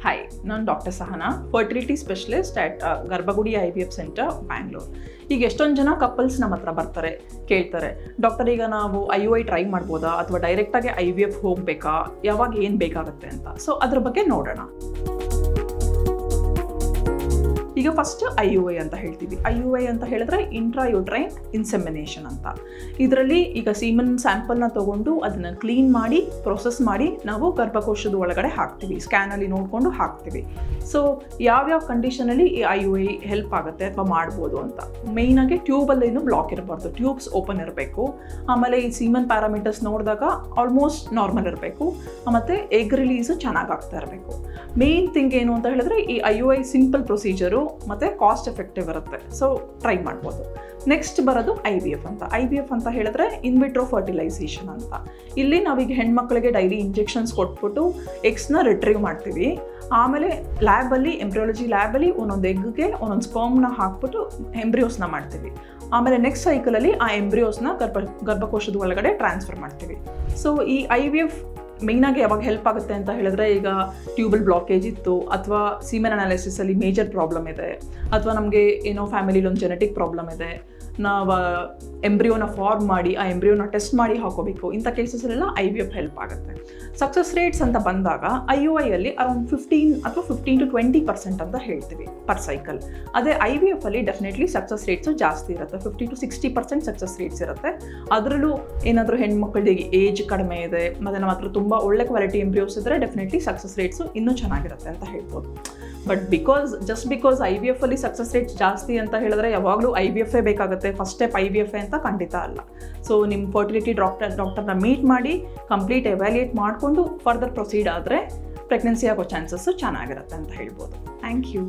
Hi, ನಾನು doctor Sahana, fertility specialist at ಗರ್ಭಗುಡಿ IVF centre, Bangalore. ಈಗ ಎಷ್ಟೊಂದು ಜನ ಕಪಲ್ಸ್ ನಮ್ಮ ಹತ್ರ ಬರ್ತಾರೆ, ಕೇಳ್ತಾರೆ, ಡಾಕ್ಟರ್ ಈಗ ನಾವು IUI ಟ್ರೈ ಮಾಡ್ಬೋದಾ ಅಥವಾ ಡೈರೆಕ್ಟಾಗಿ IVF ಹೋಗಬೇಕಾ, ಯಾವಾಗ ಏನು ಬೇಕಾಗುತ್ತೆ ಅಂತ. ಸೊ ಅದ್ರ ಬಗ್ಗೆ ನೋಡೋಣ. ಈಗ ಫಸ್ಟ್ IUI ಅಂತ ಹೇಳ್ತೀವಿ. IUI ಅಂತ ಹೇಳಿದ್ರೆ ಇಂಟ್ರಾಯೂಟ್ರೈನ್ ಇನ್ಸೆಮಿನೇಷನ್ ಅಂತ. ಇದರಲ್ಲಿ ಈಗ ಸೀಮನ್ ಸ್ಯಾಂಪಲ್ನ ತೊಗೊಂಡು ಅದನ್ನು ಕ್ಲೀನ್ ಮಾಡಿ ಪ್ರೊಸೆಸ್ ಮಾಡಿ ನಾವು ಗರ್ಭಕೋಶದ ಒಳಗಡೆ ಹಾಕ್ತೀವಿ, ಸ್ಕ್ಯಾನಲ್ಲಿ ನೋಡಿಕೊಂಡು ಹಾಕ್ತೀವಿ. ಸೊ ಯಾವ್ಯಾವ ಕಂಡೀಷನಲ್ಲಿ ಈ IUI ಹೆಲ್ಪ್ ಆಗುತ್ತೆ ಅಥವಾ ಮಾಡ್ಬೋದು ಅಂತ. ಮೇಯ್ನಾಗಿ ಟ್ಯೂಬಲ್ಲೇನು ಬ್ಲಾಕ್ ಇರಬಾರ್ದು, ಟ್ಯೂಬ್ಸ್ ಓಪನ್ ಇರಬೇಕು. ಆಮೇಲೆ ಈ ಸೀಮನ್ ಪ್ಯಾರಾಮೀಟರ್ಸ್ ನೋಡಿದಾಗ ಆಲ್ಮೋಸ್ಟ್ ನಾರ್ಮಲ್ ಇರಬೇಕು. ಮತ್ತು ಎಗ್ ರಿಲೀಸು ಚೆನ್ನಾಗಿ ಆಗ್ತಾ ಇರಬೇಕು. ಮೇನ್ ಥಿಂಗ್ ಏನು ಅಂತ ಹೇಳಿದ್ರೆ ಈ IUI ಸಿಂಪಲ್ ಪ್ರೊಸೀಜರು ಮತ್ತು ಕಾಸ್ಟ್ ಎಫೆಕ್ಟಿವ್ ಇರುತ್ತೆ. ಸೊ ಟ್ರೈ ಮಾಡ್ಬೋದು. ನೆಕ್ಸ್ಟ್ ಬರೋದು IVF ಅಂತ. IVF ಅಂತ ಹೇಳಿದ್ರೆ ಇನ್ವಿಟ್ರೋ ಫರ್ಟಿಲೈಸೇಷನ್ ಅಂತ. ಇಲ್ಲಿ ನಾವೀಗ ಹೆಣ್ಮಕ್ಳಿಗೆ ಡೈಲಿ ಇಂಜೆಕ್ಷನ್ಸ್ ಕೊಟ್ಬಿಟ್ಟು ಎಗ್ಸ್ನ ರಿಟ್ರೀವ್ ಮಾಡ್ತೀವಿ. ಆಮೇಲೆ ಲ್ಯಾಬಲ್ಲಿ ಎಂಬ್ರಿಯಾಲಜಿ ಲ್ಯಾಬಲ್ಲಿ ಒಂದೊಂದು ಎಗ್ಗೆ ಒಂದೊಂದು ಸ್ಪರ್ಮ್ನ ಹಾಕ್ಬಿಟ್ಟು ಎಂಬ್ರಿಯೋಸ್ನ ಮಾಡ್ತೀವಿ. ಆಮೇಲೆ ನೆಕ್ಸ್ಟ್ ಸೈಕಲಲ್ಲಿ ಆ ಎಂಬ್ರಿಯೋಸ್ನ ಗರ್ಭಕೋಶದ ಒಳಗಡೆ ಟ್ರಾನ್ಸ್ಫರ್ ಮಾಡ್ತೀವಿ. ಸೊ ಈ IVF ಮೇಯ್ನಾಗಿ ಯಾವಾಗ ಹೆಲ್ಪ್ ಆಗುತ್ತೆ ಅಂತ ಹೇಳಿದ್ರೆ, ಈಗ ಟ್ಯೂಬಲ್ ಬ್ಲಾಕೇಜ್ ಇತ್ತು ಅಥವಾ ಸೀಮೆನ್ ಅನಾಲಿಸಿಸಲ್ಲಿ ಮೇಜರ್ ಪ್ರಾಬ್ಲಮ್ ಇದೆ ಅಥವಾ ನಮಗೆ ಏನೋ ಫ್ಯಾಮಿಲಿಲಿ ಒಂದು ಜೆನೆಟಿಕ್ ಪ್ರಾಬ್ಲಮ್ ಇದೆ, ನಾವು ಎಂಬ್ರಿಯೋನ ಫಾರ್ಮ್ ಮಾಡಿ ಆ ಎಂಬ್ರಿಯೋನ ಟೆಸ್ಟ್ ಮಾಡಿ ಹಾಕೋಬೇಕು. ಇಂಥ ಕೇಸಸ್ಸಲ್ಲೆಲ್ಲ IVF ಹೆಲ್ಪ್ ಆಗುತ್ತೆ. ಸಕ್ಸಸ್ ರೇಟ್ಸ್ ಅಂತ ಬಂದಾಗ IUIಯಲ್ಲಿ ಅರೌಂಡ್ 15 ಅಥವಾ 15 to 20% ಅಂತ ಹೇಳ್ತೀವಿ ಪರ್ ಸೈಕಲ್. ಅದೇ IVFಲ್ಲಿ ಡೆಫಿನೆಟ್ಲಿ ಸಕ್ಸಸ್ ರೇಟ್ಸು ಜಾಸ್ತಿ ಇರುತ್ತೆ, 50 to 60% ಸಕ್ಸಸ್ ರೇಟ್ಸ್ ಇರುತ್ತೆ. ಅದರಲ್ಲೂ ಏನಾದರೂ ಹೆಣ್ಮಕ್ಳಿಗೆ ಏಜ್ ಕಡಿಮೆ ಇದೆ ಮತ್ತು ನಮ್ಮ ಹತ್ರ ತುಂಬ ಒಳ್ಳೆ ಕ್ವಾಲಿಟಿ ಎಂಬ್ರಿಯೋಸ್ ಇದ್ದರೆ ಡೆಫಿನೆಟ್ಲಿ ಸಕ್ಸಸ್ ರೇಟ್ಸು ಇನ್ನೂ ಚೆನ್ನಾಗಿರುತ್ತೆ ಅಂತ ಹೇಳ್ಬೋದು. ಬಟ್ ಜಸ್ಟ್ ಬಿಕಾಸ್ IVFಲ್ಲಿ ಸಕ್ಸಸ್ ರೇಟ್ಸ್ ಜಾಸ್ತಿ ಅಂತ ಹೇಳಿದ್ರೆ ಯಾವಾಗಲೂ IVFೇ ಬೇಕಾಗುತ್ತೆ, ಫಸ್ಟ್ ಸ್ಟೆಪ್ IVFೇ ಅಂತ ಖಂಡಿತ ಅಲ್ಲ. ಸೊ ನಿಮ್ಮ ಫರ್ಟಿಲಿಟಿ ಡಾಕ್ಟರ್ನ ಮೀಟ್ ಮಾಡಿ ಕಂಪ್ಲೀಟ್ ಎವ್ಯಾಲ್ಯೂಯೇಟ್ ಮಾಡಿಕೊಂಡು ಫರ್ದರ್ ಪ್ರೊಸೀಡ್ ಆದರೆ ಪ್ರೆಗ್ನೆನ್ಸಿ ಆಗೋ ಚಾನ್ಸಸ್ಸು ಚೆನ್ನಾಗಿರುತ್ತೆ ಅಂತ ಹೇಳ್ಬೋದು. Thank you.